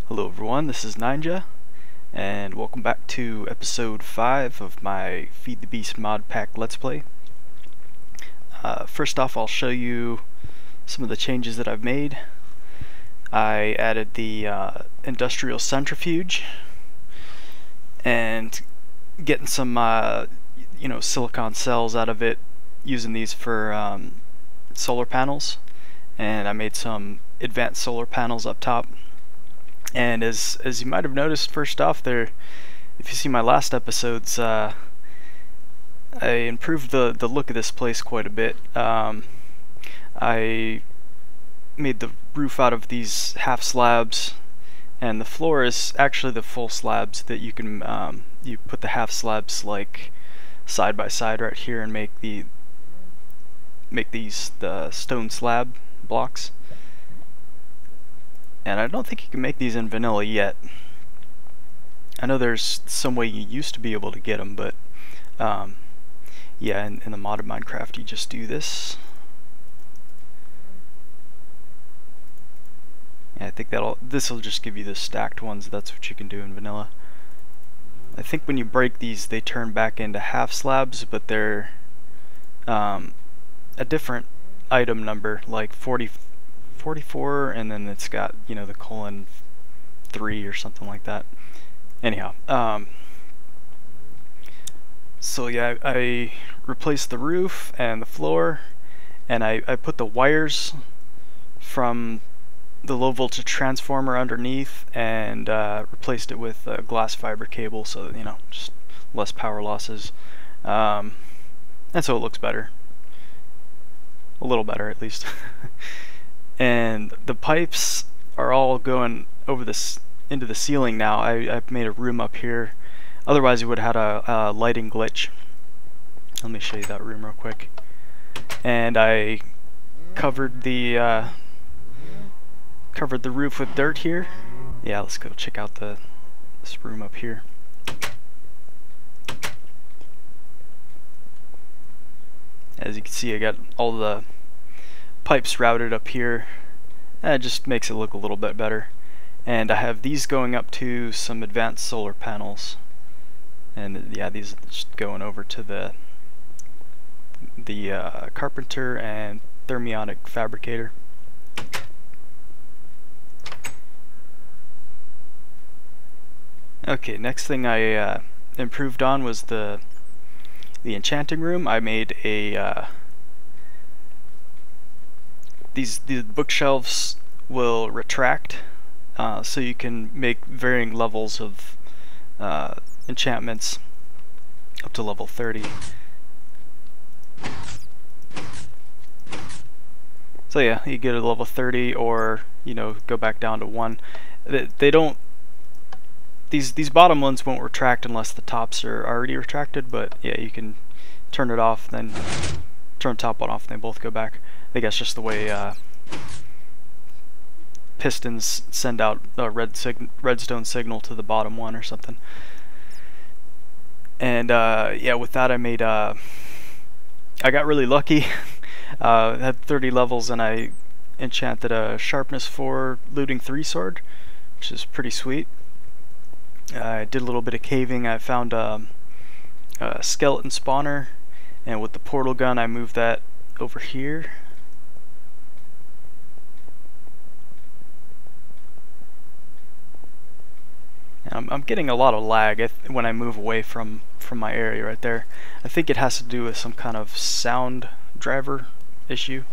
Hello everyone, this is Ninja, and welcome back to episode 5 of my Feed the Beast mod pack Let's Play. First off, I'll show you some of the changes that I've made. I added the industrial centrifuge, and getting some silicon cells out of it, using these for solar panels, and I made some advanced solar panels up top. And as you might have noticed, first off there, if you see my last episodes, I improved the look of this place quite a bit. I made the roof out of these half slabs, and the floor is actually the full slabs that you can you put the half slabs like side by side right here and make these the stone slab blocks. And I don't think you can make these in vanilla yet. I know there's some way you used to be able to get them, but yeah, in the modded Minecraft you just do this. Yeah, I think this will just give you the stacked ones. That's what you can do in vanilla. I think when you break these, they turn back into half slabs, but they're a different item number, like 44, and then it's got, you know, the :3 or something like that. Anyhow, so yeah, I replaced the roof and the floor, and I put the wires from the low voltage transformer underneath and replaced it with glass fiber cable, so that, you know, just less power losses, and so it looks better, a little better at least. And the pipes are all going over this into the ceiling now. I've made a room up here. Otherwise you would have had a lighting glitch. Let me show you that room real quick. And I covered the roof with dirt here. Yeah, let's go check out this room up here. As you can see, I got all the pipes routed up here. It just makes it look a little bit better. And I have these going up to some advanced solar panels, and yeah, these are just going over to the carpenter and thermionic fabricator. Okay, next thing I improved on was the enchanting room. I made a these bookshelves will retract, so you can make varying levels of enchantments up to level 30. So yeah, you get a level 30, or, you know, go back down to 1. They don't. These bottom ones won't retract unless the tops are already retracted. But yeah, you can turn it off, then turn the top one off, and they both go back. I think that's just the way pistons send out a redstone signal to the bottom one or something. And yeah, with that I made I got really lucky. Had 30 levels, and I enchanted a sharpness 4 looting 3 sword, which is pretty sweet. I did a little bit of caving. I found a skeleton spawner, and with the portal gun I moved that over here. And I'm getting a lot of lag when I move away from my area right there. I think it has to do with some kind of sound driver issue,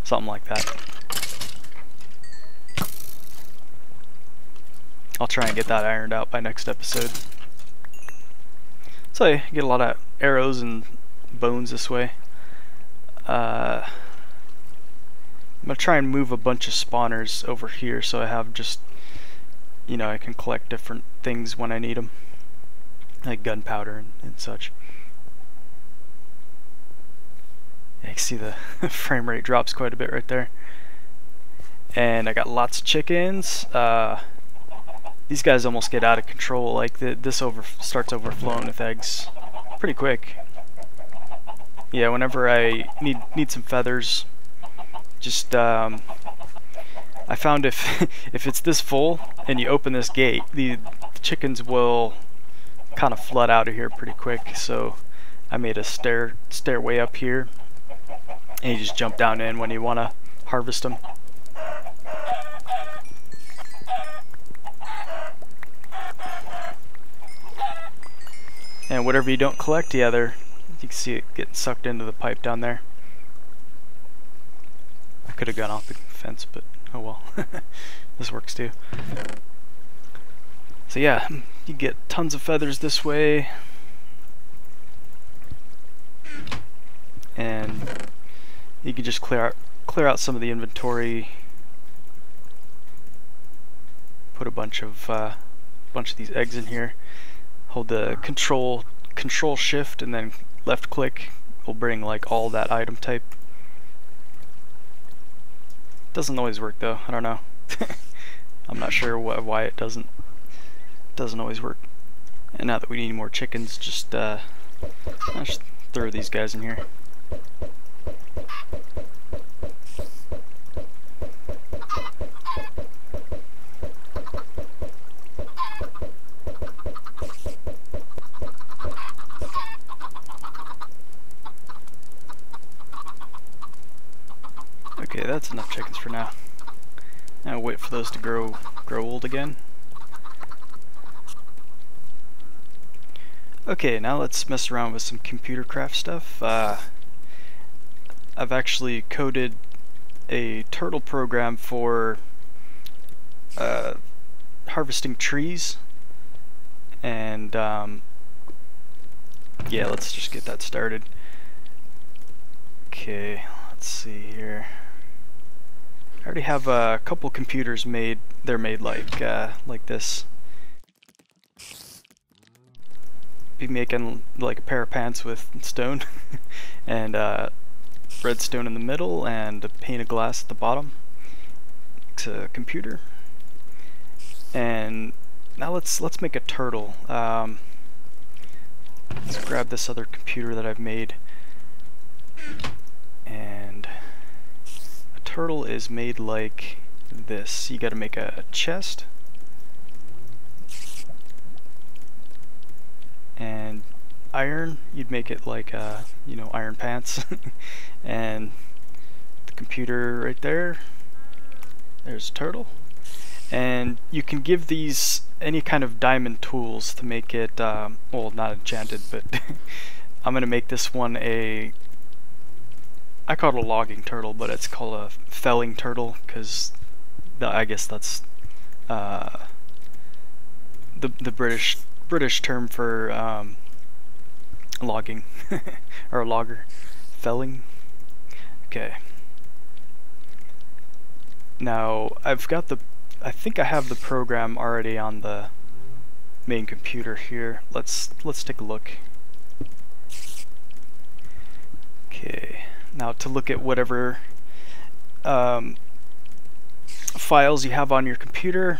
something like that. I'll try and get that ironed out by next episode. So I get a lot of arrows and bones this way. I'm gonna try and move a bunch of spawners over here, so I have just, you know, I can collect different things when I need them, like gunpowder and such. Yeah, you can see the frame rate drops quite a bit right there. And I got lots of chickens. These guys almost get out of control. Like this starts overflowing with eggs pretty quick. Yeah, whenever I need some feathers, just I found if if it's this full and you open this gate, the chickens will kind of flood out of here pretty quick. So I made a stairway up here, and you just jump down in when you want to harvest them. And whatever you don't collect, yeah, there you can see it getting sucked into the pipe down there. I could have gone off the fence, but oh well. This works too. So yeah, you get tons of feathers this way, and you can just clear out some of the inventory. Put a bunch of these eggs in here. Hold the control shift and then left click will bring like all that item type. Doesn't always work though, I don't know. I'm not sure why it doesn't always work. And now that we need more chickens, just throw these guys in here. Okay, that's enough chickens for now. Now wait for those to grow old again. Okay, now let's mess around with some Computercraft stuff. I've actually coded a turtle program for harvesting trees, and yeah, let's just get that started. Okay, let's see here. I already have a couple computers made. They're made like this. Be making like a pair of pants with stone and redstone in the middle and a pane of glass at the bottom. It's a computer. And now let's make a turtle. Let's grab this other computer that I've made. And a turtle is made like this. You gotta make a chest. And iron, you'd make it like you know, iron pants. And the computer right there, there's a turtle. And you can give these any kind of diamond tools to make it well, not enchanted, but I'm gonna make this one I call it a logging turtle, but it's called a felling turtle because I guess that's the British term for logging or a logger. Felling. Okay. Now I've got I think I have the program already on the main computer here. Let's take a look. Okay. Now to look at whatever files you have on your computer,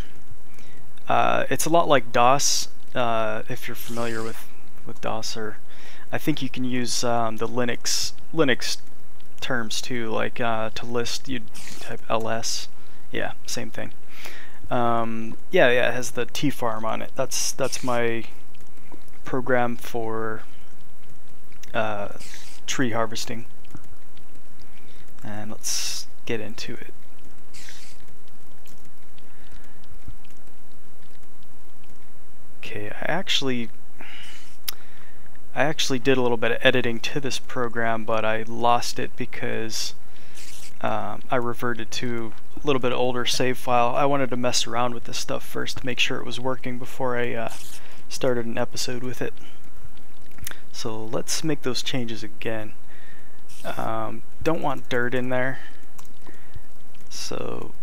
it's a lot like DOS. If you're familiar with DOS, or I think you can use the Linux terms too, like to list, you'd type ls. Yeah, same thing. Yeah, it has the T-farm on it. That's my program for tree harvesting. And let's get into it. Okay, I actually did a little bit of editing to this program, but I lost it because I reverted to a little bit older save file. I wanted to mess around with this stuff first to make sure it was working before I started an episode with it. So let's make those changes again. Don't want dirt in there, so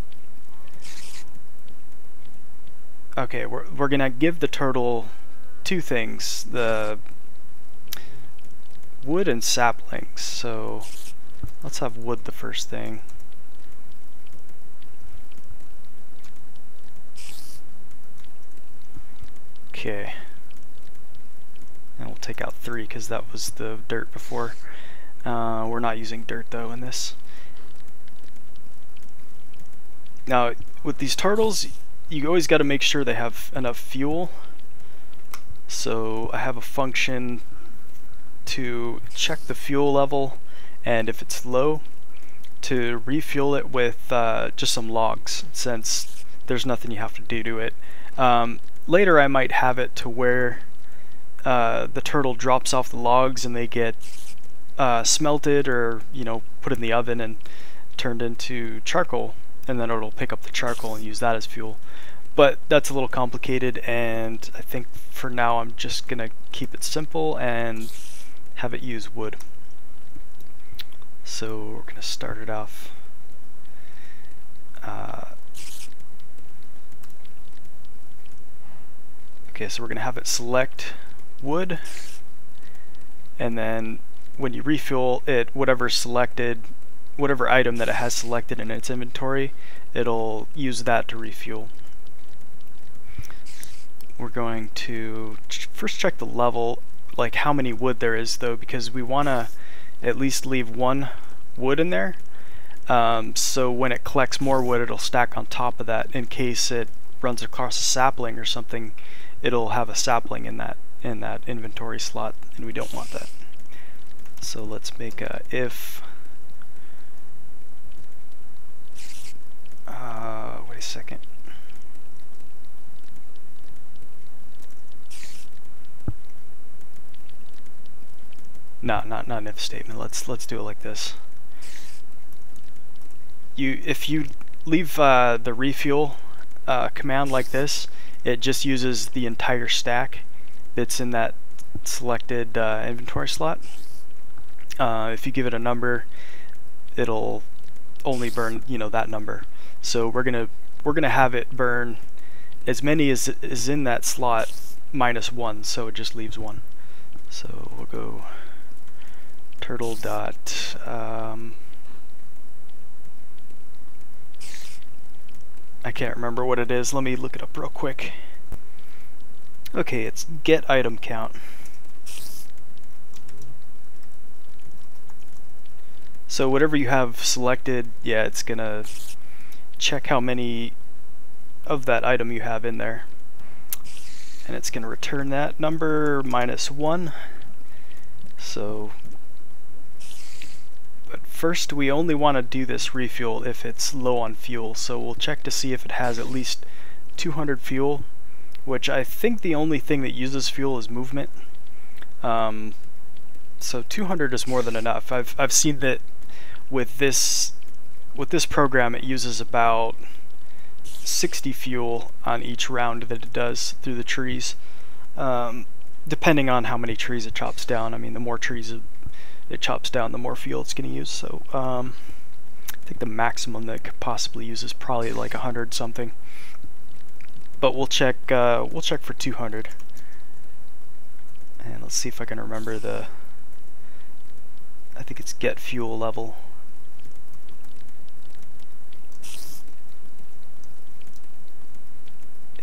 okay, we're gonna give the turtle two things: the wood and saplings. So let's have wood the first thing. Okay, and we'll take out 3 because that was the dirt before. We're not using dirt though in this. Now with these turtles, you always got to make sure they have enough fuel. So I have a function to check the fuel level, and if it's low, to refuel it with just some logs, since there's nothing you have to do to it. Later I might have it to where the turtle drops off the logs and they get smelted, or put in the oven and turned into charcoal, and then it'll pick up the charcoal and use that as fuel. But that's a little complicated, and I think for now I'm just gonna keep it simple and have it use wood. So we're gonna start it off. Okay, so we're gonna have it select wood, and then when you refuel it, whatever item that it has selected in its inventory, it'll use that to refuel. We're going to first check the level, like how many wood there is though, because we want to at least leave one wood in there, so when it collects more wood, it'll stack on top of that. In case it runs across a sapling or something, it'll have a sapling in that inventory slot, and we don't want that. So let's make a if wait a second. No, not an if statement. Let's do it like this. If you leave the refuel command like this, it just uses the entire stack that's in that selected inventory slot. If you give it a number, it'll only burn that number. So we're gonna have it burn as many as is in that slot minus 1, so it just leaves 1. So we'll go turtle dot I can't remember what it is. Let me look it up real quick. Okay, it's get item count. So whatever you have selected, yeah, it's gonna check how many of that item you have in there, and it's gonna return that number minus 1. So, but first we only want to do this refuel if it's low on fuel, so we'll check to see if it has at least 200 fuel, which I think the only thing that uses fuel is movement. So 200 is more than enough. I've seen that with this program it uses about 60 fuel on each round that it does through the trees, depending on how many trees it chops down. I mean, the more trees it chops down, the more fuel it's going to use. So I think the maximum that it could possibly use is probably like 100 something. But we'll check for 200, and let's see if I can remember the. I think it's get fuel level.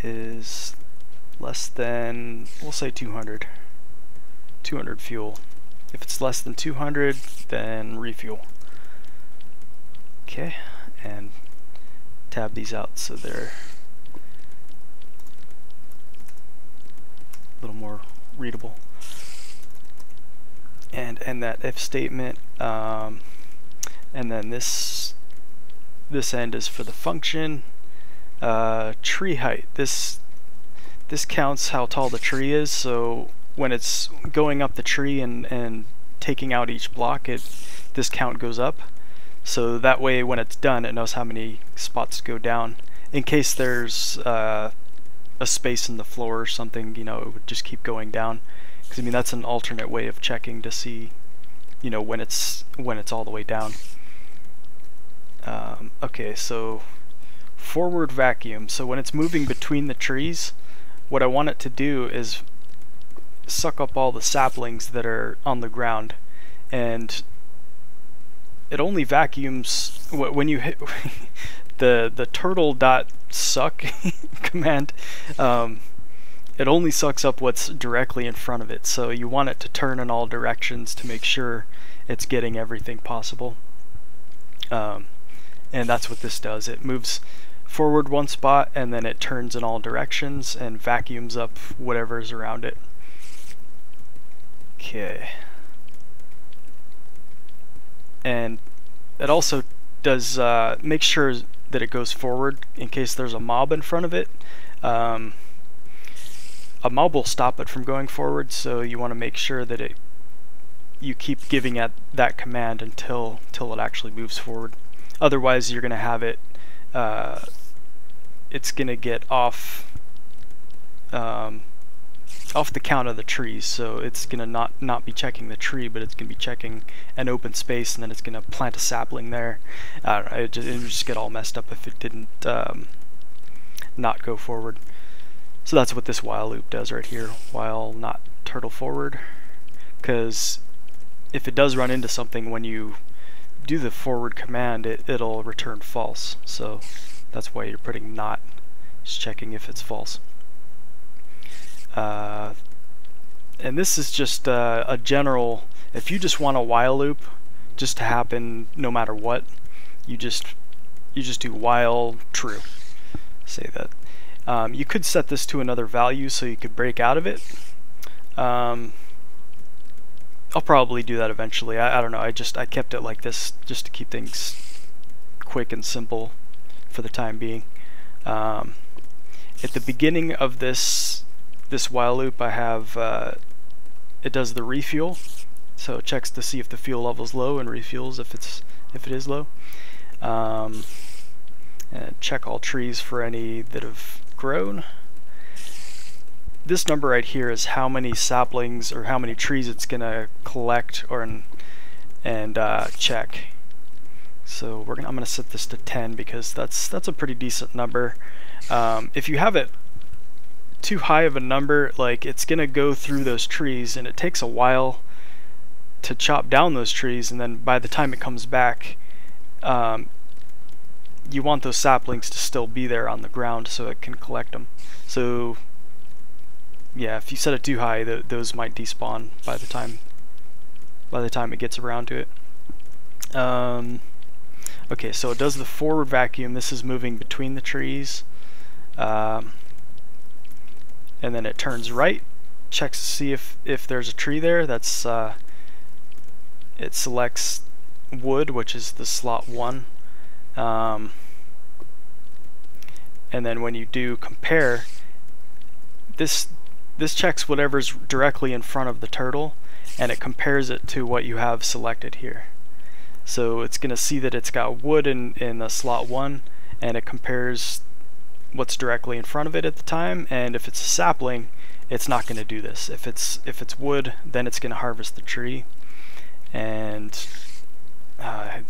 Is less than, we'll say 200 fuel. If it's less than 200, then refuel. Okay, and tab these out so they're a little more readable. And that if statement, and then this end is for the function. Tree height. This counts how tall the tree is, so when it's going up the tree and taking out each block, this count goes up. So that way when it's done, it knows how many spots to go down. In case there's a space in the floor or something, it would just keep going down. Because I mean, that's an alternate way of checking to see, when it's all the way down. Okay, so forward vacuum. So when it's moving between the trees, what I want it to do is suck up all the saplings that are on the ground, and it only vacuums when you hit the turtle dot suck command. It only sucks up what's directly in front of it, so you want it to turn in all directions to make sure it's getting everything possible. And that's what this does. It moves forward one spot, and then it turns in all directions and vacuums up whatever's around it. Okay. And it also does make sure that it goes forward in case there's a mob in front of it. A mob will stop it from going forward, so you want to make sure that you keep giving it that command until it actually moves forward. Otherwise, you're going to have it. It's going to get off the count of the trees, so it's going to not be checking the tree, but it's going to be checking an open space, and then it's going to plant a sapling there. I don't know, it would just get all messed up if it didn't not go forward. So that's what this while loop does right here, while not turtle forward, because if it does run into something when you do the forward command, it'll return false. So that's why you're putting not, just checking if it's false. And this is just a general, if you just want a while loop just to happen no matter what, you just do while true. Say that. You could set this to another value so you could break out of it. I'll probably do that eventually. I don't know, I kept it like this just to keep things quick and simple for the time being. At the beginning of this while loop, I have it does the refuel, so it checks to see if the fuel level is low and refuels if it is low. And check all trees for any that have grown. This number right here is how many saplings or how many trees it's gonna collect and check. So I'm gonna set this to 10 because that's a pretty decent number. If you have it too high of a number, like, it's gonna go through those trees, and it takes a while to chop down those trees, and then by the time it comes back, you want those saplings to still be there on the ground so it can collect them. So yeah, if you set it too high, those might despawn by the time it gets around to it. Okay, so it does the forward vacuum. This is moving between the trees, and then it turns right, checks to see if there's a tree there. That's it selects wood, which is the slot 1. And then when you do compare, this checks whatever's directly in front of the turtle, and it compares it to what you have selected here. So it's going to see that it's got wood in the slot 1, and it compares what's directly in front of it at the time, and if it's a sapling, it's not going to do this. If it's wood, then it's going to harvest the tree. And I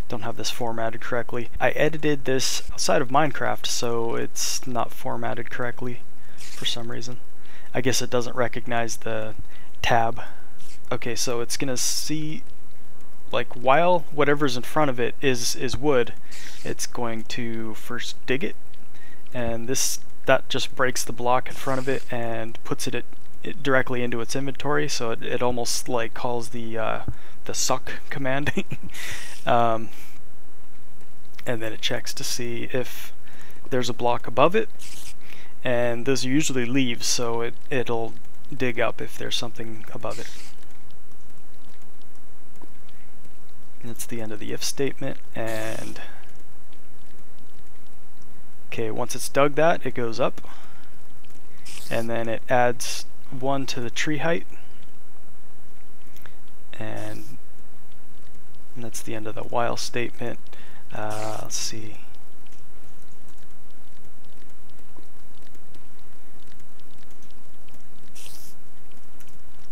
don't have this formatted correctly. I edited this outside of Minecraft, so it's not formatted correctly for some reason. I guess it doesn't recognize the tab. Okay, so it's gonna see, like, while whatever's in front of it is wood, it's going to first dig it, and that just breaks the block in front of it and puts it directly into its inventory. So it almost like calls the suck command. And then it checks to see if there's a block above it, and those are usually leaves, so it'll dig up if there's something above it. And that's the end of the if statement. And okay, once it's dug that, it goes up, and then it adds 1 to the tree height, and that's the end of the while statement. Let's see.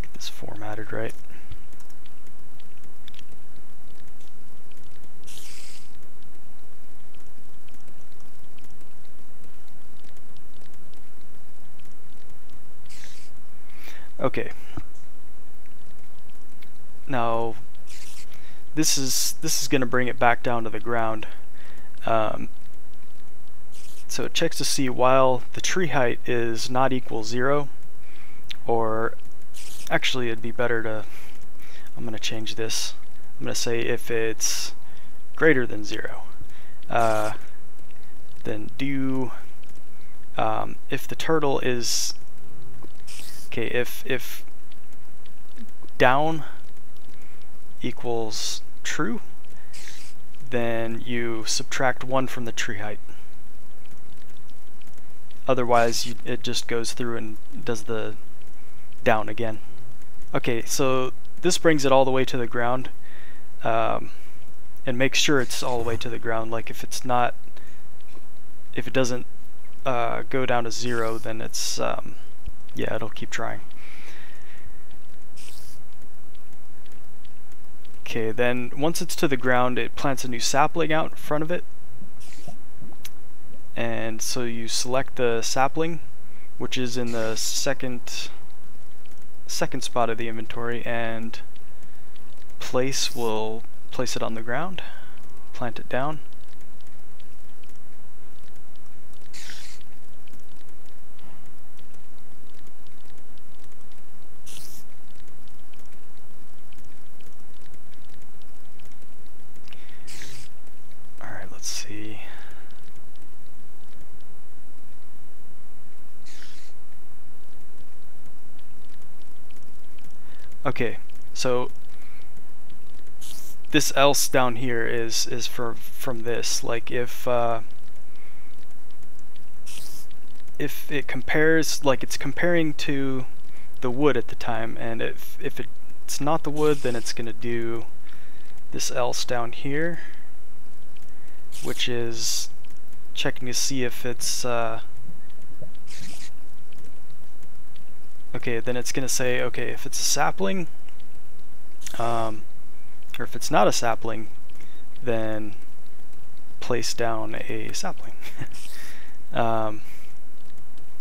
Get this formatted right. Okay. Now this is going to bring it back down to the ground. So it checks to see while the tree height is not equal 0, or actually it'd be better to, I'm going to change this. I'm going to say if it's greater than 0, then do if the turtle is okay, if down equals true, then you subtract 1 from the tree height. Otherwise, it just goes through and does the down again. Okay, so this brings it all the way to the ground, and make sure it's all the way to the ground. Like if it's not, if it doesn't go down to 0, then it's yeah, it'll keep trying. Okay, then once it's to the ground, it plants a new sapling out in front of it. And so you select the sapling, which is in the second spot of the inventory, and will place it on the ground, plant it down. Alright, let's see. Okay, so this else down here is from this. Like if it compares, like it's comparing to the wood at the time, and if it's not the wood, then it's gonna do this else down here, which is checking to see if it's okay, then it's gonna say, okay, if it's a sapling, or if it's not a sapling, then place down a sapling.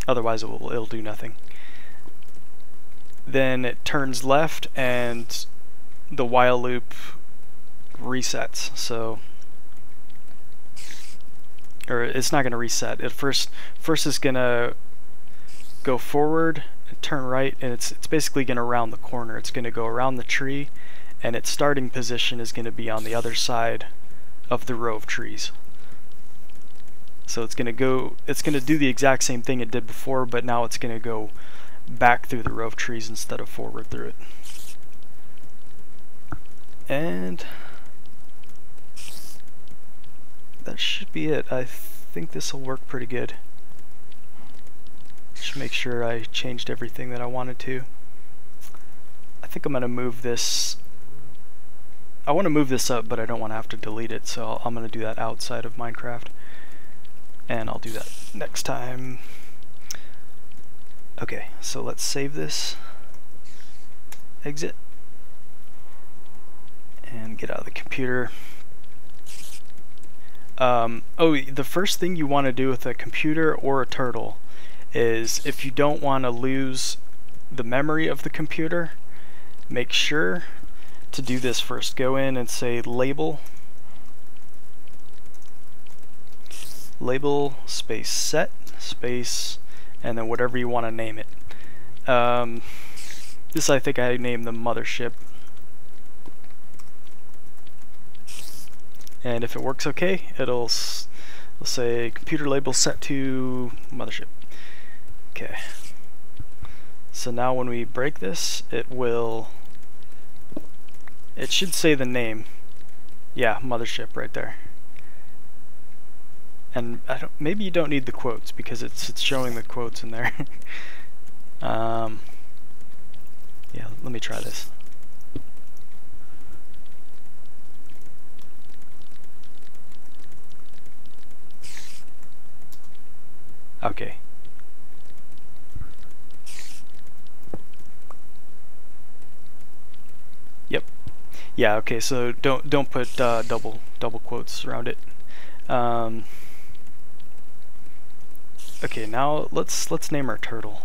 Otherwise it'll do nothing. Then it turns left and the while loop resets. So, or it's not gonna reset. It first is gonna go forward, turn right, and it's basically going to round the corner. It's going to go around the tree, and its starting position is going to be on the other side of the row of trees. So it's going to do the exact same thing it did before, but now it's going to go back through the row of trees instead of forward through it. And that should be it. I think this will work pretty good. Just make sure I changed everything that I wanted to. I think I'm going to move this. I want to move this up, but I don't want to have to delete it, so I'm going to do that outside of Minecraft. And I'll do that next time. Okay, so let's save this. Exit. And get out of the computer. Oh, the first thing you want to do with a computer or a turtle is, if you don't want to lose the memory of the computer, make sure to do this first. Go in and say label space set space, and then whatever you want to name it. This, I think I named the mothership. And if it works okay, it'll say computer label set to mothership. Okay. So now when we break this, it should say the name. Yeah, mothership right there. And maybe you don't need the quotes because it's showing the quotes in there. Yeah, let me try this. Okay. Yep. Yeah. Okay. So don't put double quotes around it. Okay. Now let's name our turtle.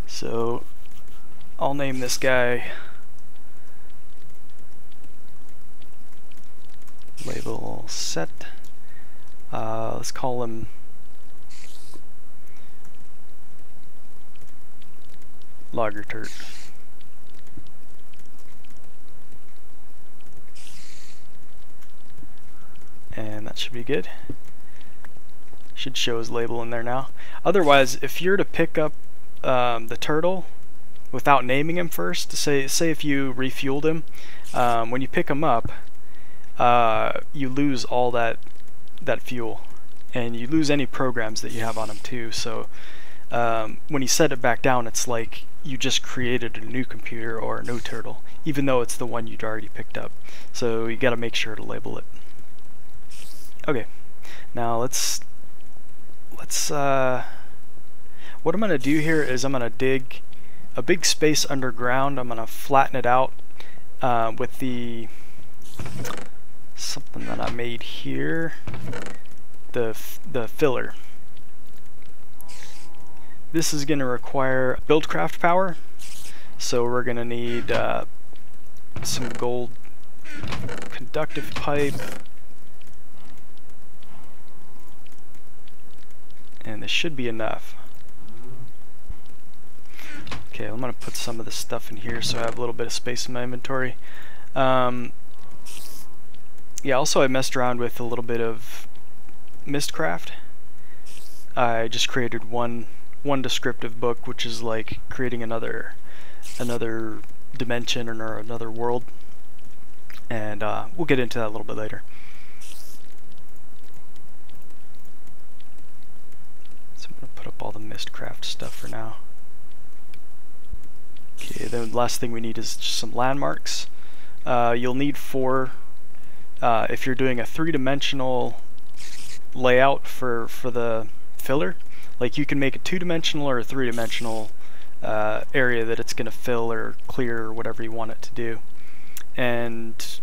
So I'll name this guy label set. Let's call him Logger Turt. And That should be good. Should show his label in there now. Otherwise, if you're to pick up the turtle without naming him first, say if you refueled him, when you pick him up, you lose all that fuel, and you lose any programs that you have on him too. So when you set it back down, it's like you just created a new computer or a new turtle, even though it's the one you'd already picked up. So you got to make sure to label it. Okay, now let's what I'm gonna do here is I'm gonna dig a big space underground. I'm gonna flatten it out with something that I made here, the filler. This is gonna require buildcraft power, so we're gonna need some gold conductive pipe, and this should be enough. Okay, I'm gonna put some of this stuff in here so I have a little bit of space in my inventory. Yeah, also I messed around with a little bit of Mistcraft. I just created one descriptive book, which is like creating another dimension or another world, and we'll get into that a little bit later. So I'm gonna put up all the Mistcraft stuff for now. Okay, the last thing we need is just some landmarks. You'll need 4 if you're doing a 3-dimensional layout for the filler. Like, you can make a 2-dimensional or a 3-dimensional area that it's going to fill or clear or whatever you want it to do. And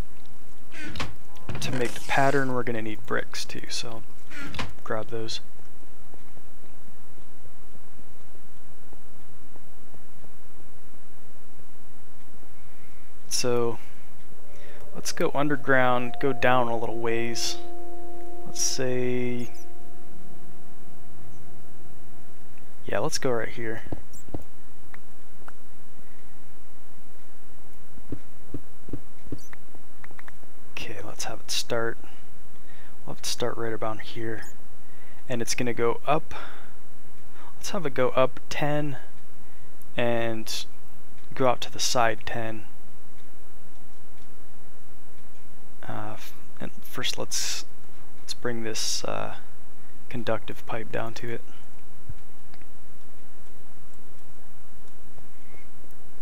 to make the pattern, we're going to need bricks too, so grab those. So let's go underground, go down a little ways. Let's say, yeah, let's go right here. Okay, let's have it start. We'll have to start right about here. And it's gonna go up. Let's have it go up 10 and go out to the side 10. And first let's bring this conductive pipe down to it.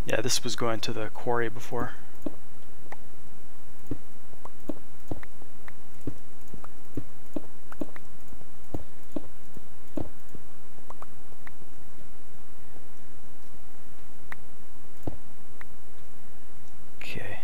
Yeah, this was going to the quarry before. Okay.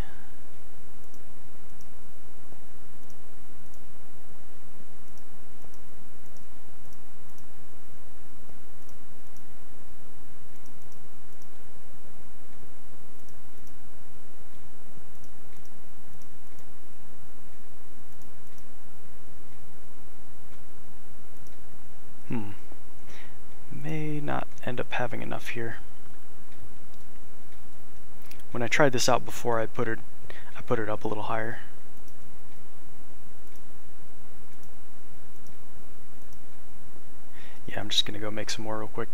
May not end up having enough here. When I tried this out before, I put it up a little higher. Yeah, I'm just gonna go make some more real quick.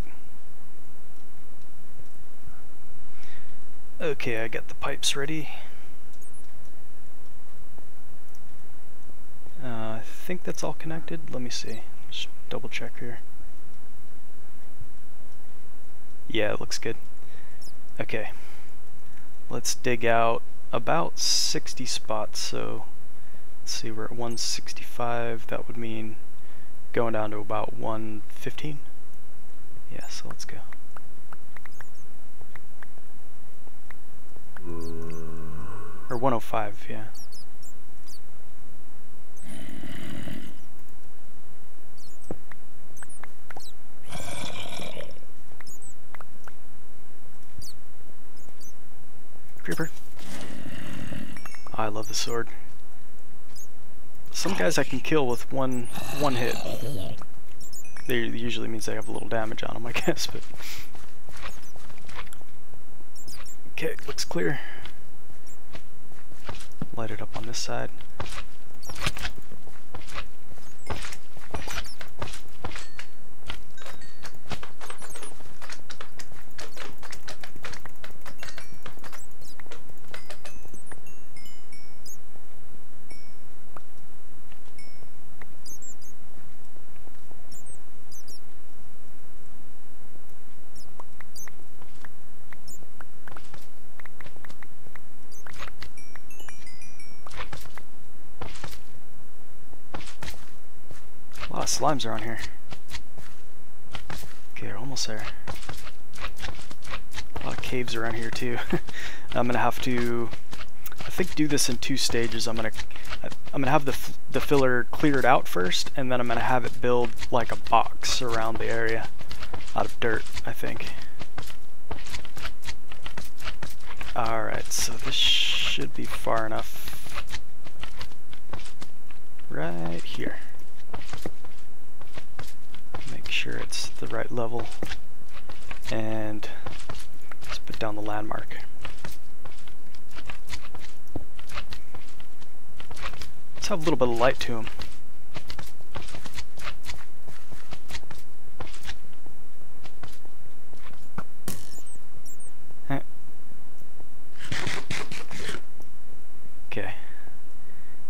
Okay, I got the pipes ready. I think that's all connected. Let me see. Just double check here. Yeah, it looks good. Okay. Let's dig out about 60 spots. So let's see, we're at 165. That would mean going down to about 115. Yeah, so let's go. Or 105, yeah. Creeper. Oh, I love the sword. Some guys I can kill with one hit. They usually means they have a little damage on them, I guess, but okay, looks clear. Light it up on this side. slimes are on here. Okay, we're almost there. A lot of caves around here too. I'm gonna have to, I think, do this in 2 stages. I'm gonna have the filler cleared out first, and then I'm gonna have it build like a box around the area out of dirt, I think. Alright, so this should be far enough. Right here. Make sure it's the right level. And let's put down the landmark. Let's have a little bit of light to them. Okay,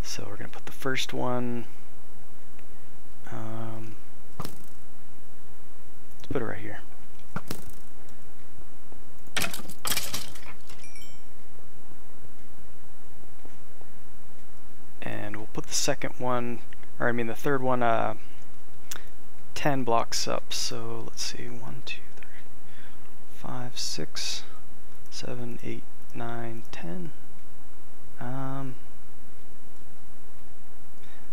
so we're gonna put the first one, let's put it right here. And we'll put the second one, or I mean the third one, 10 blocks up. So let's see, 1, 2, 3, 5, 6, 7, 8, 9, 10.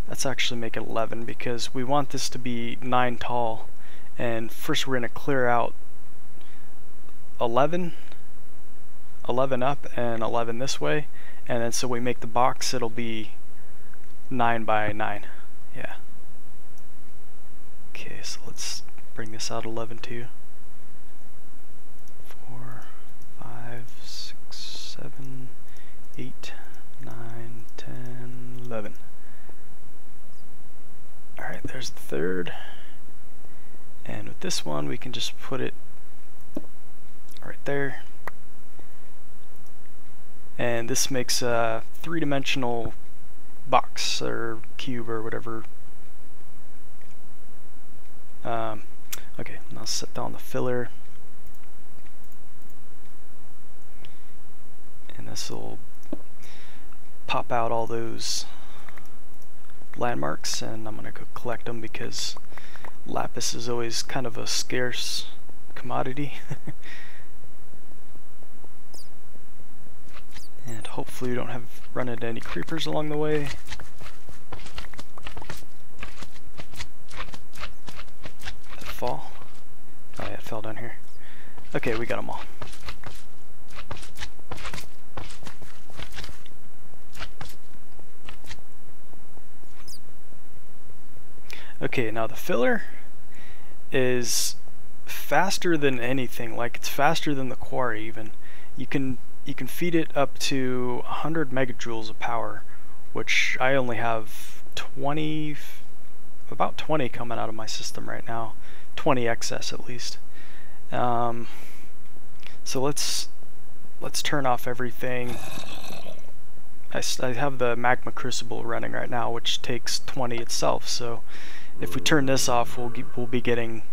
Let's actually make it 11 because we want this to be 9 tall. And first we're going to clear out 11 up and 11 this way. And then so we make the box, it'll be 9 by 9. Yeah. Okay, so let's bring this out 11 too. 4, 5, 6, 7, 8, 9, 10, 11. Alright, there's the third. And with this one, we can just put it right there. And this makes a 3-dimensional box or cube or whatever. Okay, now set down the filler. And this will pop out all those landmarks, and I'm gonna go collect them because lapis is always kind of a scarce commodity. And hopefully we don't run into any creepers along the way. Did it fall? Oh yeah, it fell down here. Okay, we got them all. Okay, now the filler is faster than anything. Like, it's faster than the quarry even. You can feed it up to 100 megajoules of power, which I only have about 20 coming out of my system right now. 20 excess at least. So let's turn off everything. I have the magma crucible running right now, which takes 20 itself, so if we turn this off, we'll be getting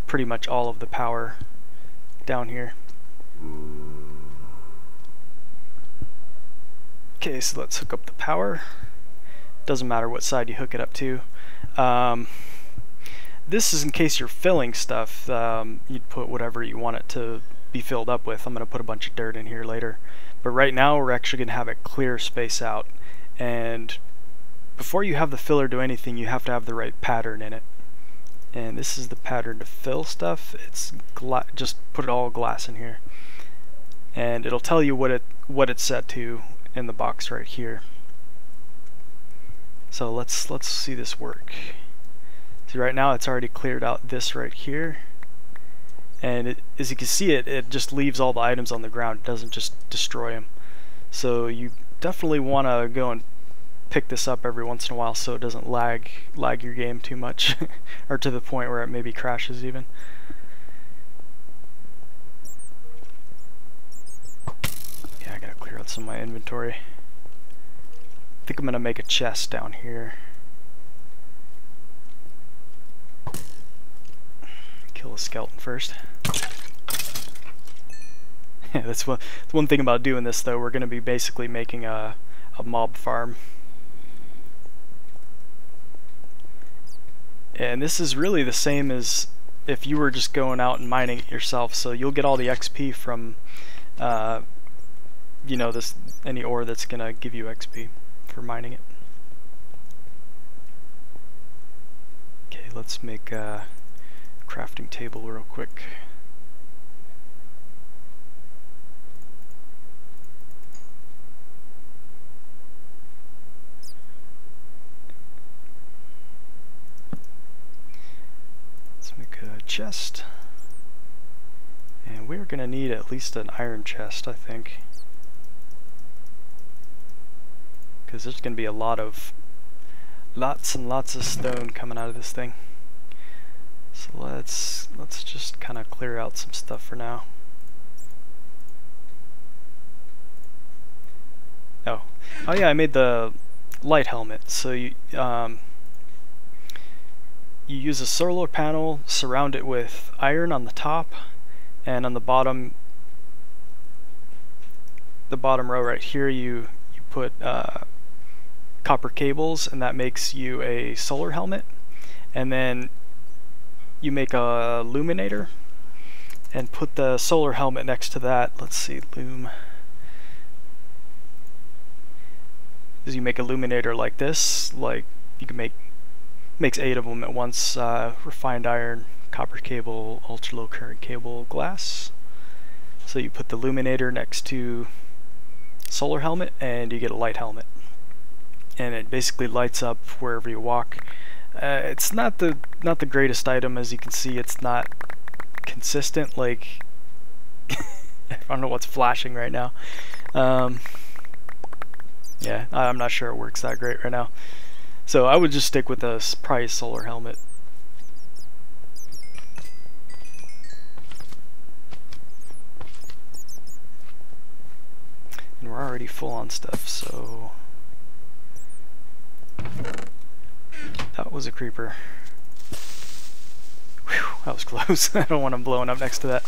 pretty much all of the power down here. Okay, so let's hook up the power. Doesn't matter what side you hook it up to. This is in case you're filling stuff. You'd put whatever you want it to be filled up with. I'm going to put a bunch of dirt in here later. But right now we're actually going to have it clear space out. And before you have the filler do anything, you have to have the right pattern in it. And this is the pattern to fill stuff. It's just put it all glass in here. And it'll tell you what it's set to in the box right here. So let's see this work. See, right now it's already cleared out this right here, and as you can see, it just leaves all the items on the ground. It doesn't just destroy them. So you definitely want to go and pick this up every once in a while so it doesn't lag your game too much or to the point where it maybe crashes even. Yeah, I gotta clear out some of my inventory. I think I'm gonna make a chest down here. Kill a skeleton first. Yeah, that's one thing about doing this though. We're gonna be basically making a mob farm. And this is really the same as if you were just going out and mining it yourself, so you'll get all the XP from you know, any ore that's gonna give you XP for mining it. Okay, let's make a crafting table real quick. Let's make a chest. And we're gonna need at least an iron chest, I think. Because there's gonna be a lot of lots and lots of stone coming out of this thing. So let's just kind of clear out some stuff for now. Oh yeah, I made the light helmet. So you use a solar panel, surround it with iron on the top, and on the bottom row right here you put copper cables, and that makes you a solar helmet. And then you make a illuminator and put the solar helmet next to that. Let's see, loom. As you make a illuminator like this, like you can makes 8 of them at once: refined iron, copper cable, ultra low current cable, glass. So you put the illuminator next to solar helmet and you get a light helmet, and it basically lights up wherever you walk. It's not the greatest item, as you can see. It's not consistent. Like I don't know what's flashing right now. Yeah, I'm not sure it works that great right now. So I would just stick with a price solar helmet. And we're already full on stuff, so that was a creeper. Whew, that was close. I don't want him blowing up next to that.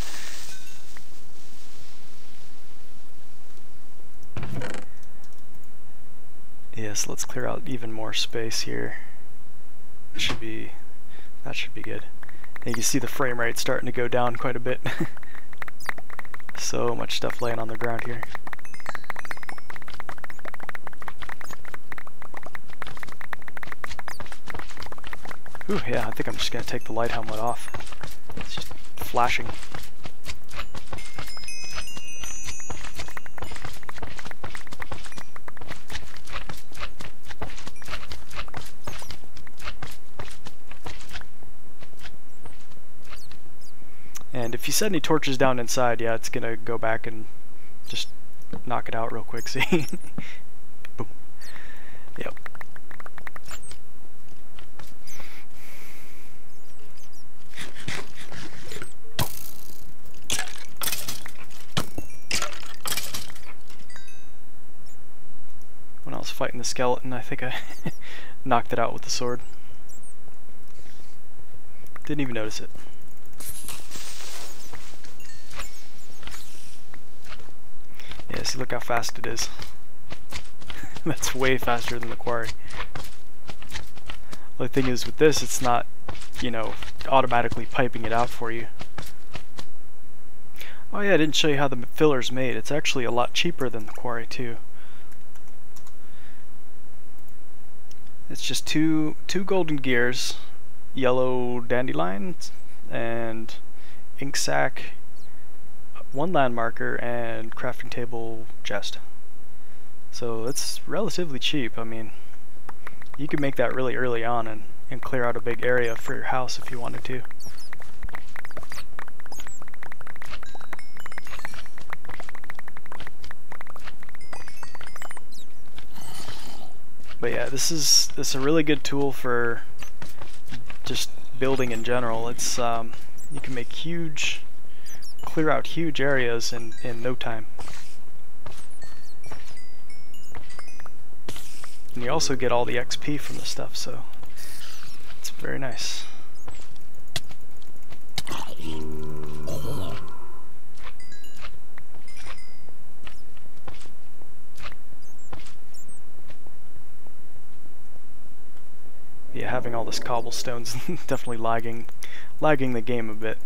Yes, let's clear out even more space here. That should be good. And you can see the frame rate starting to go down quite a bit. So much stuff laying on the ground here. Ooh, yeah, I think I'm just gonna take the light helmet off. It's just flashing. And if you set any torches down inside, yeah, it's gonna go back and just knock it out real quick, see? Boom. Yep. When I was fighting the skeleton, I think I knocked it out with the sword. Didn't even notice it. Yeah, see, look how fast it is. That's way faster than the quarry. The thing is, with this, it's not, you know, automatically piping it out for you. Oh yeah, I didn't show you how the filler's made. It's actually a lot cheaper than the quarry too. It's just two golden gears, yellow dandelions, and ink sac, 1 land marker, and crafting table chest. So it's relatively cheap. I mean, you could make that really early on and clear out a big area for your house if you wanted to. But yeah, this is a really good tool for just building in general. It's you can make clear out huge areas in no time. And you also get all the XP from the stuff, so it's very nice. yeah, having all this cobblestone's definitely lagging the game a bit,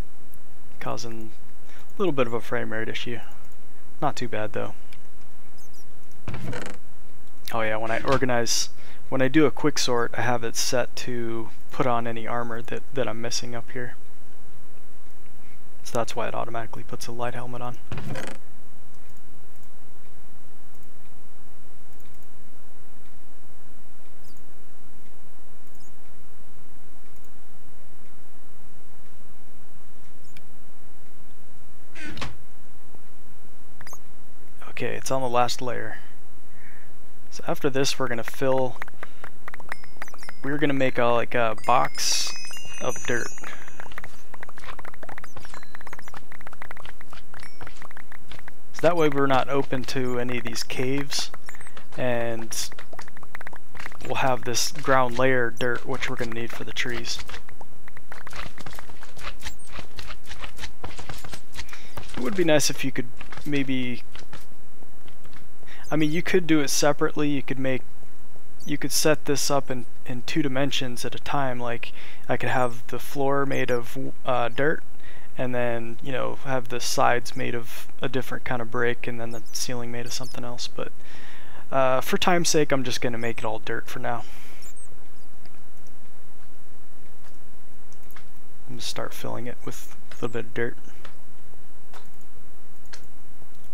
causing a little bit of a frame rate issue. Not too bad though. Oh yeah, when I do a quick sort, I have it set to put on any armor that I'm missing up here. So that's why it automatically puts a light helmet on. Okay, it's on the last layer. So after this, we're gonna make like a box of dirt. So that way we're not open to any of these caves, and we'll have this ground layer dirt, which we're gonna need for the trees. It would be nice if you could maybe, I mean, you could do it separately. You could set this up in 2 dimensions at a time. Like, I could have the floor made of dirt, and then, you know, have the sides made of a different kind of brick, and then the ceiling made of something else. But for time's sake, I'm just going to make it all dirt for now. I'm going to start filling it with a little bit of dirt.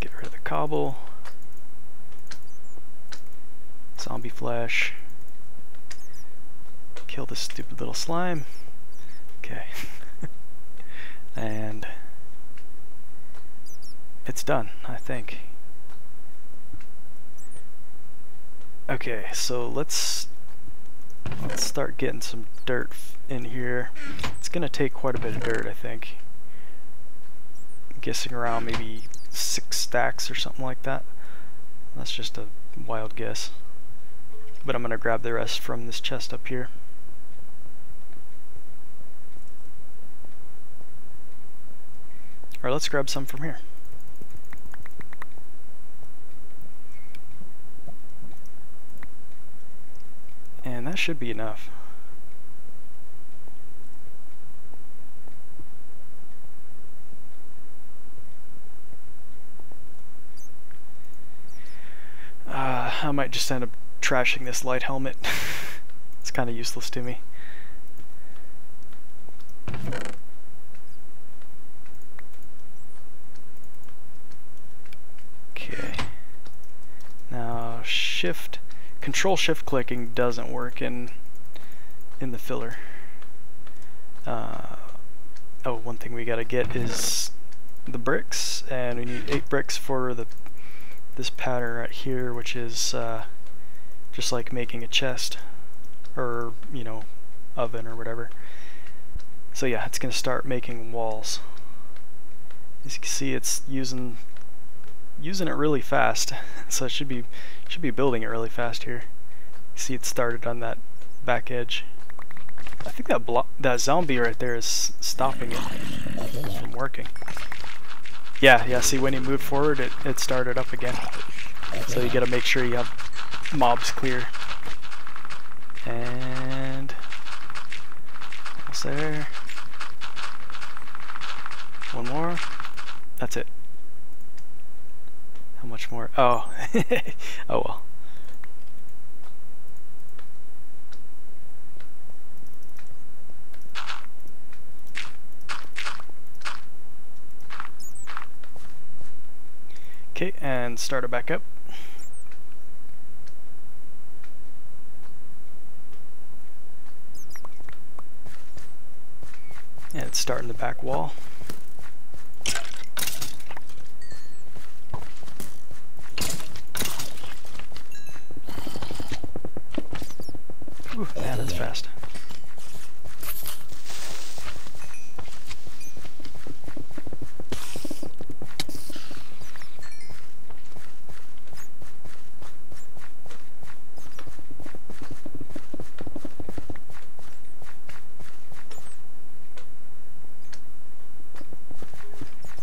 Get rid of the cobble. Zombie flesh. Kill this stupid little slime. Okay. And it's done, I think. Okay, so let's start getting some dirt in here. It's gonna take quite a bit of dirt, I think. I'm guessing around maybe 6 stacks or something like that. That's just a wild guess. But I'm gonna grab the rest from this chest up here. Or let's grab some from here. And that should be enough. I might just end up trashing this light helmet. It's kind of useless to me. Okay. Now Control Shift clicking doesn't work in the filler. Oh, one thing we gotta get is the bricks, and we need 8 bricks for this pattern right here, which is just like making a chest, or, you know, oven or whatever. So yeah, it's gonna start making walls. As you can see, it's using it really fast. So it should be building it really fast here. You see, it started on that back edge. I think that zombie right there is stopping it from working. Yeah, see, when he moved forward, it started up again. So you gotta make sure you have mobs clear. And almost there. One more. That's it. How much more? Oh. Oh well. Okay, and start it back up. And it's starting the back wall. Ooh, man, that's fast.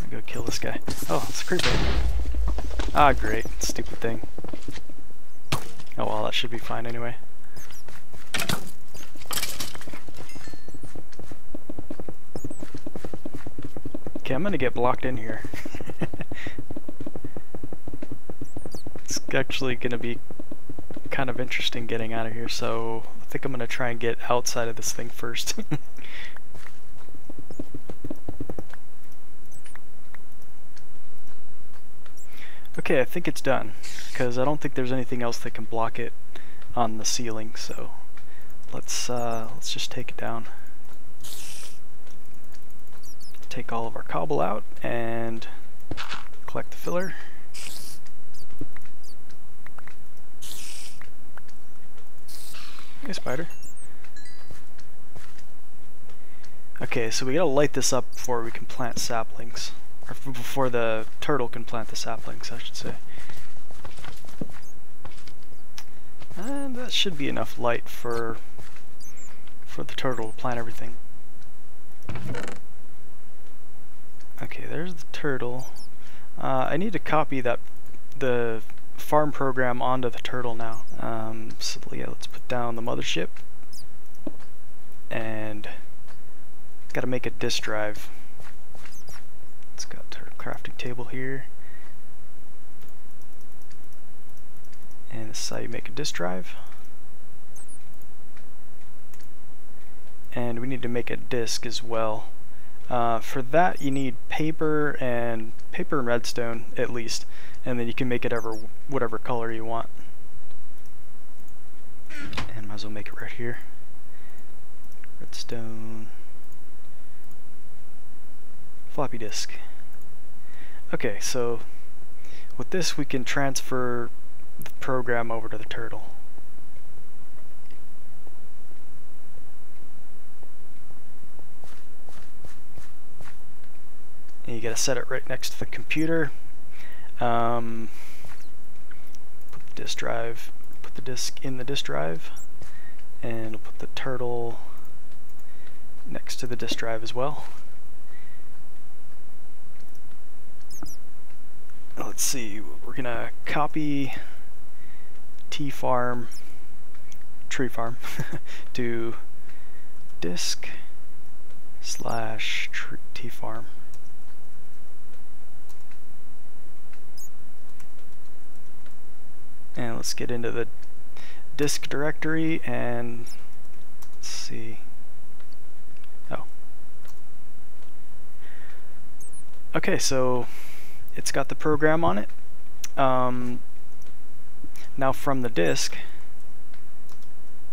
Go kill this guy. Oh, it's a creeper. Ah, great. Stupid thing. Oh well, that should be fine anyway. Okay, I'm gonna get blocked in here. It's actually gonna be kind of interesting getting out of here, so I think I'm gonna try and get outside of this thing first. Okay, I think it's done, because I don't think there's anything else that can block it on the ceiling, so let's just take it down. Take all of our cobble out and collect the filler. Hey, spider. Okay, so we gotta light this up before we can plant saplings. Or before the turtle can plant the saplings, I should say. And that should be enough light for the turtle to plant everything. Okay, there's the turtle. I need to copy the farm program onto the turtle now. So yeah, let's put down the mothership. And gotta make a disk drive. It's got our crafting table here. And this is how you make a disk drive. And we need to make a disk as well. For that you need paper and redstone at least, and then you can make it whatever color you want. And might as well make it right here. Redstone. Floppy disk. Okay, so with this we can transfer the program over to the turtle. And you gotta set it right next to the computer. Put the disk drive, put the disk in the disk drive, and we'll put the turtle next to the disk drive as well. Let's see, we're gonna copy tree farm to disk / T farm. And let's get into the disk directory and let's see. Oh. Okay, so it's got the program on it. Now from the disk,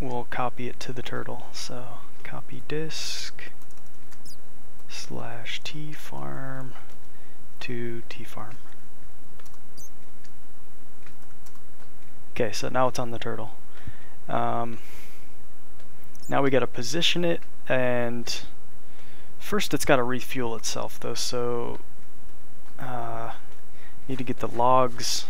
we'll copy it to the turtle. So copy disk / T farm to T farm. Okay, so now it's on the turtle. Now we gotta position it, and first it's gotta refuel itself though, so need to get the logs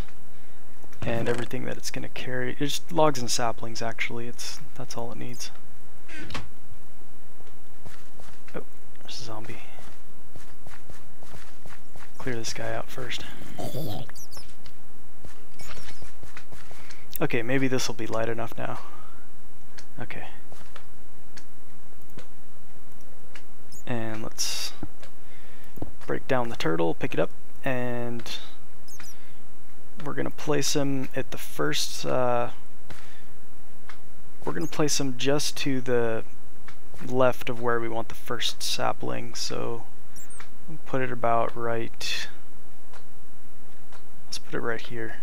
and everything that it's gonna carry. It's just logs and saplings actually, that's all it needs. Oh, there's a zombie. Clear this guy out first. Okay, maybe this will be light enough now. Okay. And let's break down the turtle, pick it up, and we're gonna place him at the first, we're gonna place him just to the left of where we want the first sapling, so we'll put it about right, let's put it right here.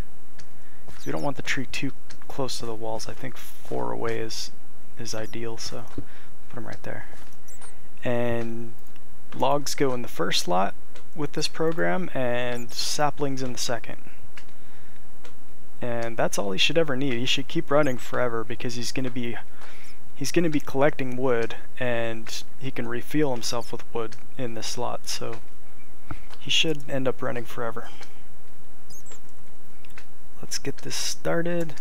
We don't want the tree too close to the walls. I think 4 away is ideal, so put them right there. And logs go in the first slot with this program, and saplings in the second. And that's all he should ever need. He should keep running forever because he's gonna be collecting wood, and he can refuel himself with wood in this slot. So he should end up running forever. Let's get this started.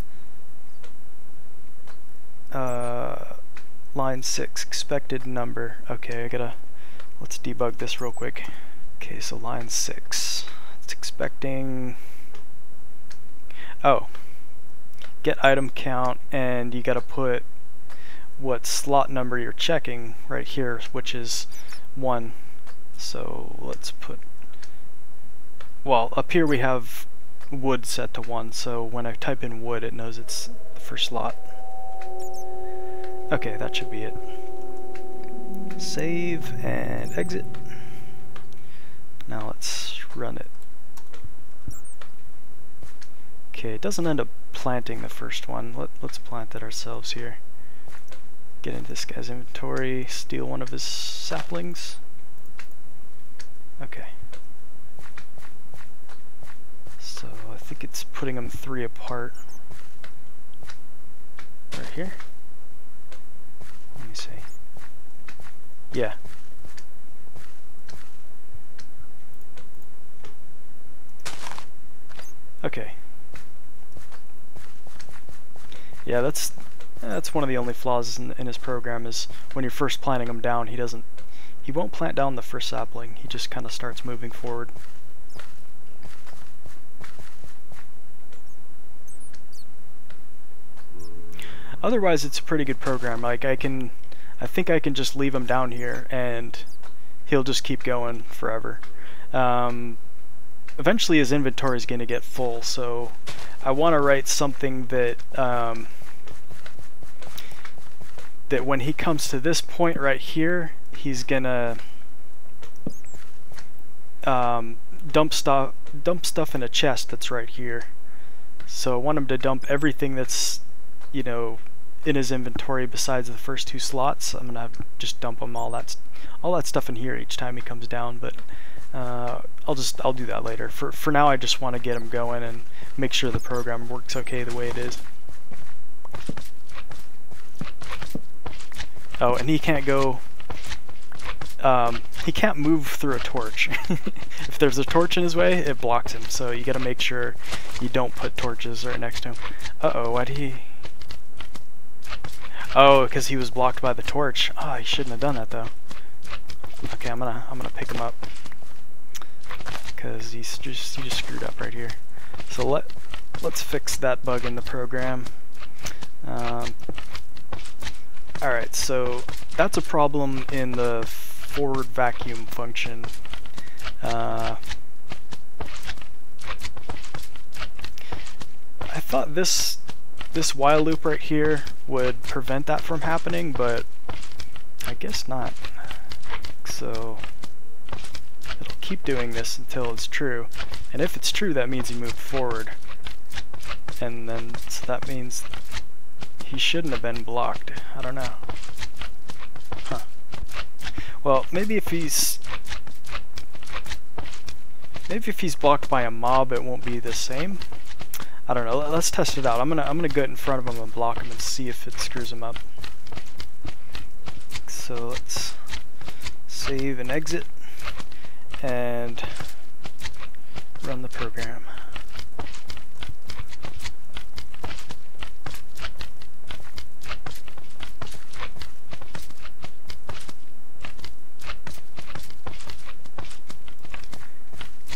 Line 6, expected number. Okay, let's debug this real quick. Okay, so line 6, it's expecting, oh, get item count, and you gotta put what slot number you're checking right here, which is 1. So let's put, well, up here we have wood set to 1, so when I type in wood it knows it's the first slot. Okay, that should be it. Save and exit. Now let's run it. Okay, it doesn't end up planting the first one. Let's plant it ourselves here. Get into this guy's inventory, steal one of his saplings. Okay. So I think it's putting them 3 apart. Right here. Let me see. Yeah. Okay. Yeah, that's one of the only flaws in his program, is when you're first planting him down, he won't plant down the first sapling. He just kind of starts moving forward. Otherwise, it's a pretty good program. Like I think I can just leave him down here and he'll just keep going forever. Eventually his inventory is going to get full, so I want to write something that that when he comes to this point right here, he's gonna dump stuff in a chest that's right here. So I want him to dump everything that's, you know, in his inventory besides the first 2 slots. I'm gonna just dump him all that stuff in here each time he comes down, but I'll do that later. For now, I just want to get him going and make sure the program works okay the way it is. Oh, and he can't go. He can't move through a torch. If there's a torch in his way, it blocks him. So you got to make sure you don't put torches right next to him. Uh-oh, why did he? Oh, because he was blocked by the torch. Oh, he shouldn't have done that though. Okay, I'm gonna pick him up because he just screwed up right here. So let's fix that bug in the program. Alright, so that's a problem in the forward vacuum function. I thought this while loop right here would prevent that from happening, but I guess not. So it'll keep doing this until it's true, and if it's true, that means he moved forward, and then so that means he shouldn't have been blocked. I don't know. Huh. Well, maybe if he's blocked by a mob, it won't be the same. I don't know. Let's test it out. I'm gonna go in front of him and block him and see if it screws him up. So let's save and exit and run the program.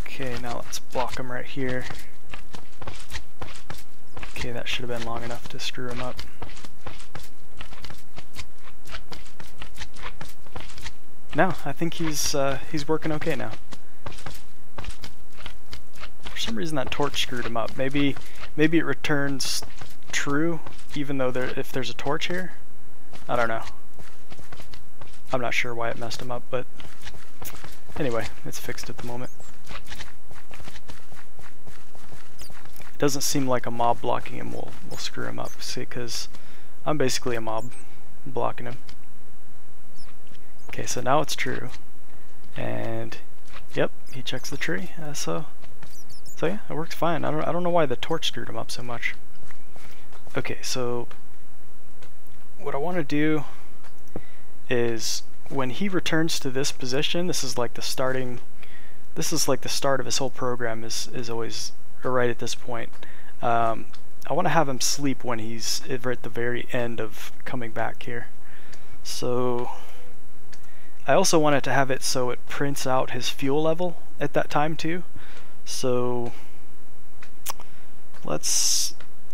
Okay, now let's block him right here. Okay, that should have been long enough to screw him up. No, I think he's working okay now. For some reason that torch screwed him up. Maybe it returns true even though if there's a torch here. I don't know. I'm not sure why it messed him up, but anyway, it's fixed at the moment. It doesn't seem like a mob blocking him will screw him up. See, because I'm basically a mob blocking him. Okay, so now it's true, and yep, he checks the tree. So yeah, it works fine. I don't know why the torch screwed him up so much. Okay, so what I want to do is when he returns to this position, this is like the start of his whole program is always right at this point. I want to have him sleep when he's right at the very end of coming back here. So I also wanted to have it so it prints out his fuel level at that time too. So I'm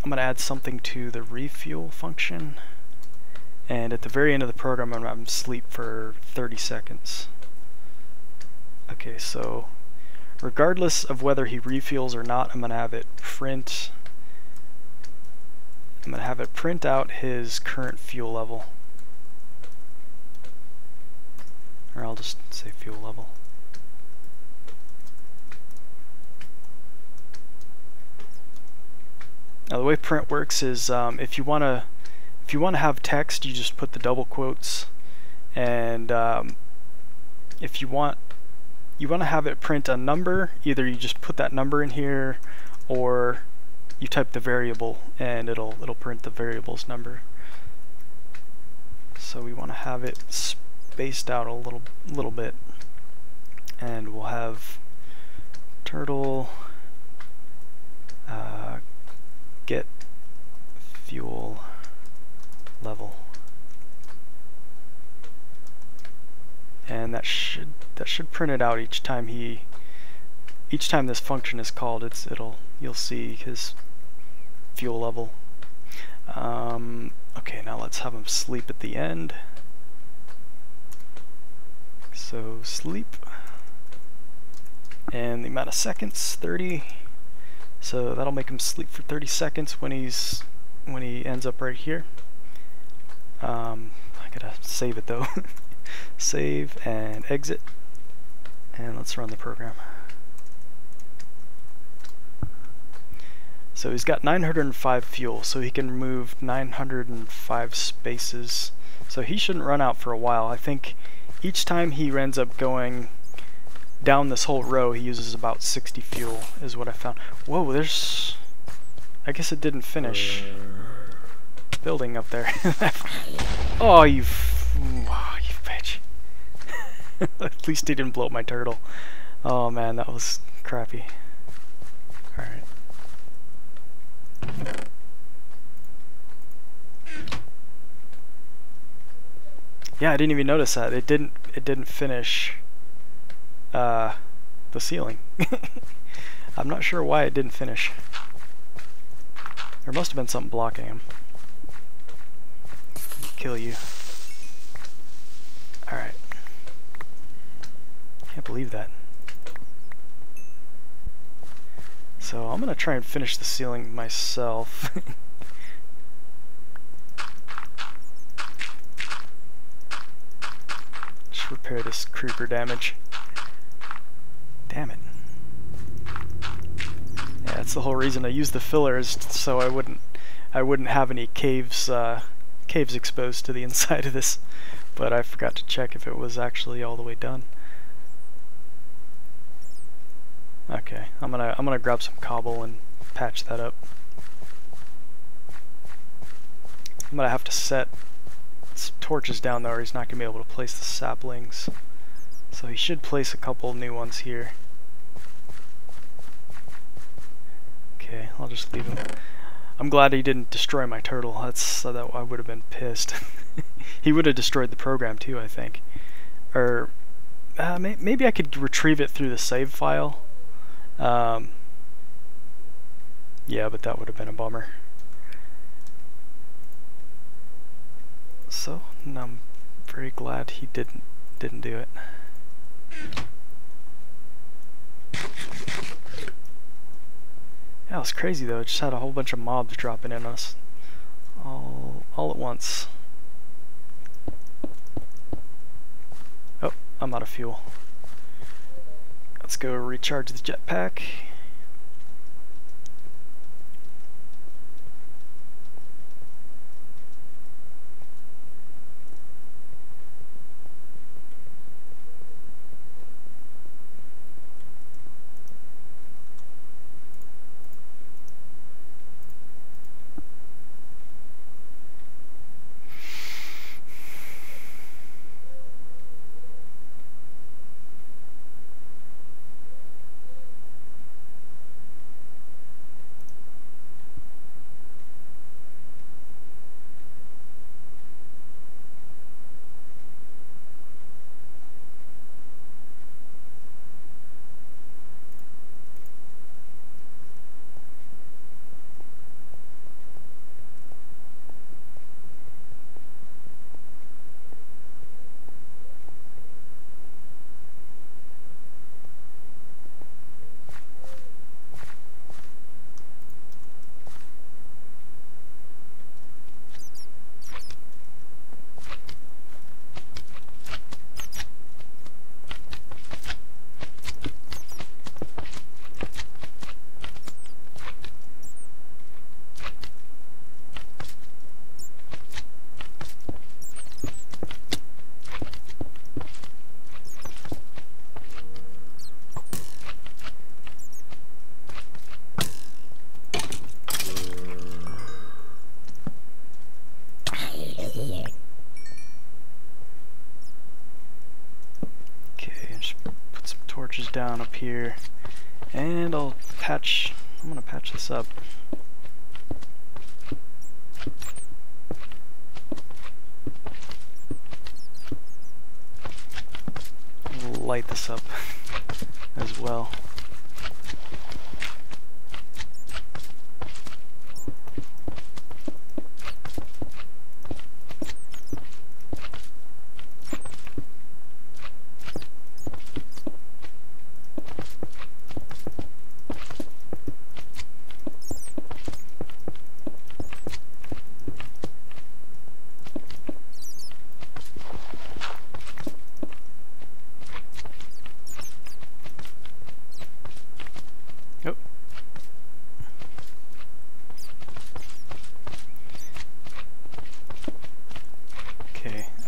gonna add something to the refuel function, and at the very end of the program I'm gonna have him sleep for 30 seconds. Okay, so regardless of whether he refuels or not, I'm going to have it print. I'm going to have it print out his current fuel level. Or I'll just say fuel level. Now the way print works is if you want to have text, you just put the double quotes, and if you want to have it print a number, either you just put that number in here, or you type the variable and it'll print the variable's number. So we want to have it spaced out a little bit, and we'll have turtle get fuel level, and that should print it out each time this function is called. You'll see his fuel level. Okay, now let's have him sleep at the end. So sleep, and the amount of seconds, 30. So that'll make him sleep for 30 seconds when he ends up right here. I gotta save it though. Save and exit, and let's run the program. So he's got 905 fuel, so he can remove 905 spaces. So he shouldn't run out for a while. I think each time he ends up going down this whole row, he uses about 60 fuel, is what I found. Whoa, I guess it didn't finish building up there. Oh, you bitch. At least he didn't blow up my turtle. Oh man, that was crappy. Alright. Yeah, I didn't even notice that. It didn't finish the ceiling. I'm not sure why it didn't finish. There must have been something blocking him. Kill you. Alright. Can't believe that. So I'm gonna try and finish the ceiling myself. Just repair this creeper damage. Damn it. Yeah, that's the whole reason I use the filler, is so I wouldn't have any caves exposed to the inside of this. But I forgot to check if it was actually all the way done. Okay, I'm gonna grab some cobble and patch that up. I'm gonna have to set some torches down there, or he's not gonna be able to place the saplings. So he should place a couple new ones here. Okay, I'll just leave him. I'm glad he didn't destroy my turtle. That I would have been pissed. He would have destroyed the program too, I think. Or maybe I could retrieve it through the save file. Yeah, but that would have been a bummer. So I'm very glad he didn't do it. Yeah, it was crazy though. It just had a whole bunch of mobs dropping in us all at once. Oh, I'm out of fuel. Let's go recharge the jetpack. down up here, and I'm gonna patch this up. Light this up as well.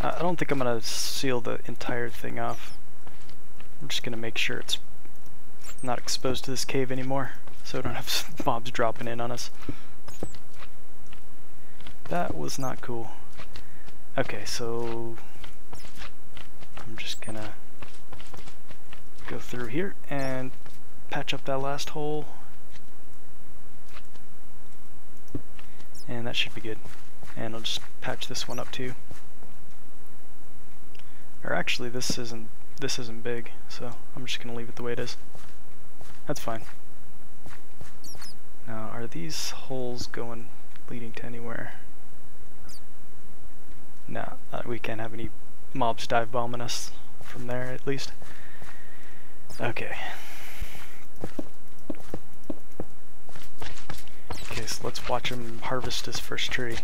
I don't think I'm going to seal the entire thing off. I'm just going to make sure it's not exposed to this cave anymore, so we don't have mobs dropping in on us. That was not cool. Okay, so I'm just going to go through here and patch up that last hole. And that should be good. And I'll just patch this one up too. Or actually, this isn't big, so I'm just gonna leave it the way it is. That's fine. Now, are these holes leading to anywhere? No, we can't have any mobs dive bombing us from there, at least. Okay. Okay, so let's watch him harvest his first tree.